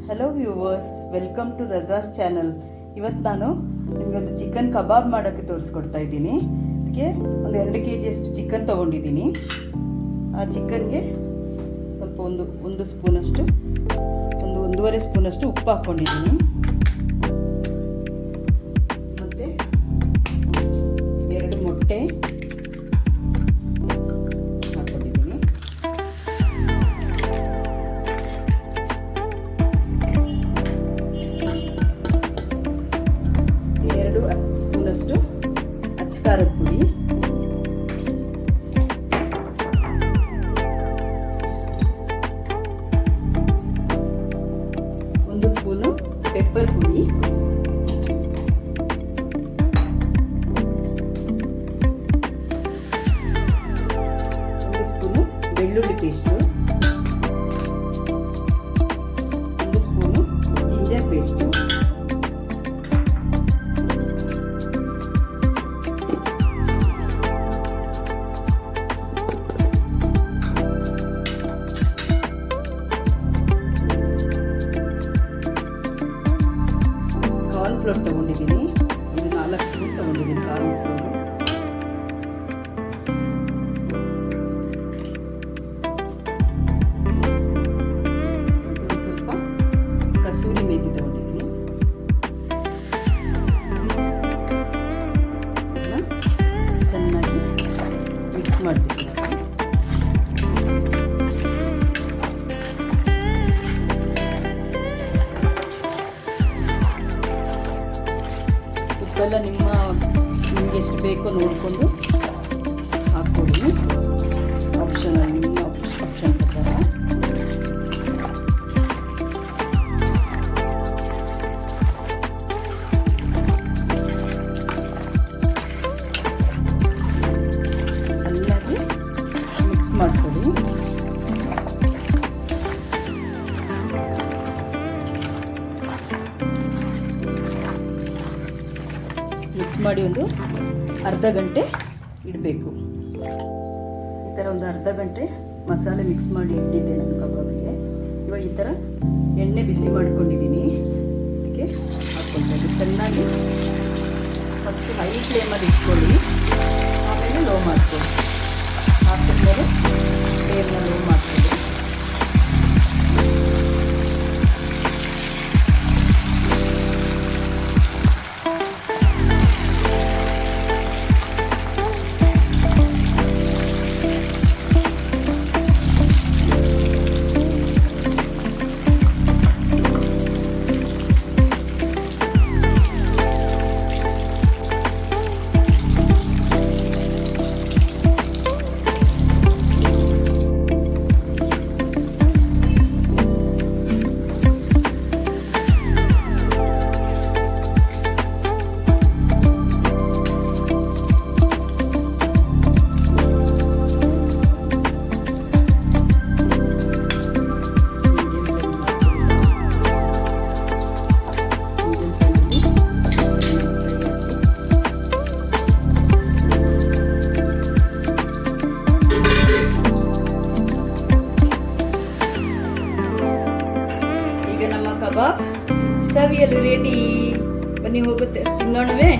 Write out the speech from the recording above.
Hello viewers, welcome to Raja's channel. ಇವತ್ತು ನಾನು ನಿಮಗೆ ಒಂದು ಚಿಕನ್ ಕಬಾಬ್ ಮಾಡೋಕ್ಕೆ ತೋರಿಸ್ಕೊಡ್ತಾ ಇದ್ದೀನಿ. ಅದಕ್ಕೆ ಒಂದು 2 kg ಅಷ್ಟು ಚಿಕನ್ ತೊಗೊಂಡಿದ್ದೀನಿ. ಆ ಚಿಕನ್ಗೆ ಸ್ವಲ್ಪ ಒಂದು ಸ್ಪೂನಷ್ಟು, ಒಂದೂವರೆ ಸ್ಪೂನಷ್ಟು ಉಪ್ಪು ಹಾಕ್ಕೊಂಡಿದ್ದೀನಿ. ಮತ್ತು 2 ಮೊಟ್ಟೆ ಹಾಕ್ಕೊಂಡಿದ್ದೀನಿ. ಸ್ಪೂನಷ್ಟು ಅಚ್ಚಕಾರದ ಪುಡಿ, 1 ಸ್ಪೂನು ಪೆಪ್ಪರ್ ಪುಡಿ, 1 ಸ್ಪೂನು ಬೆಳ್ಳುಳ್ಳಿ paste, 1 spoon ginger paste, corn flour ತೊಗೊಂಡಿದ್ದೀನಿ. ಒಂದು 4 ಸ್ಪೂನ್ ತೊಗೊಂಡಿದ್ದೀನಿ ಕಾರ್ನ್ ಫ್ಲೋರು. ಒಂದು ಸ್ವಲ್ಪ ಕಸೂರಿ ಮೇಥಿ ತೊಗೊಂಡಿದ್ದೀನಿ. ಚೆನ್ನಾಗಿ ಮಿಕ್ಸ್ ಮಾಡ್ತೀನಿ. ಉಪ್ಪೆಲ್ಲ ನಿಮಗೆ ಎಷ್ಟು ಬೇಕೋ ನೋಡಿಕೊಂಡು ಹಾಕ್ಕೊಡಿ. ಆಪ್ಷನಲ್, ನಿಮ್ಮ ಆಪ್ಷನ್ ಪ್ರಕಾರ. ಚೆನ್ನಾಗಿ ಮಿಕ್ಸ್ ಮಾಡಿಕೊಡಿ. ಮಿಕ್ಸ್ ಮಾಡಿ ಒಂದು ಅರ್ಧ ಗಂಟೆ ಇಡಬೇಕು. ಈ ಥರ ಒಂದು ಅರ್ಧ ಗಂಟೆ ಮಸಾಲೆ ಮಿಕ್ಸ್ ಮಾಡಿ ಇಟ್ಟಿದ್ದೆ ನಾನು ಕಬಾಬಿಗೆ. ಇವಾಗ ಈ ಥರ ಎಣ್ಣೆ ಬಿಸಿ ಮಾಡ್ಕೊಂಡಿದ್ದೀನಿ. ಅದಕ್ಕೆ ಹಾಕ್ಕೊಳ್ಬೋದು. ಚೆನ್ನಾಗಿ ಫಸ್ಟ್ ಹೈ ಫ್ಲೇಮಲ್ಲಿ ಇಟ್ಕೊಳ್ಳಿ, ಆಮೇಲೆ ಲೋ ಮಾಡ್ಕೊಳ್ಳಿ. ಹಾಕಿದ್ಮೇಲೆ ಫ್ಲೇಮ್ನ ಲೋ ಮಾಡ್ಕೊಳ್ಳಿ. ಕಬಾಬ್ ಸವಿಯಲು ರೆಡಿ. ಬನ್ನಿ ಹೋಗುತ್ತೆ, ತಿನ್ನೋಣವೇ.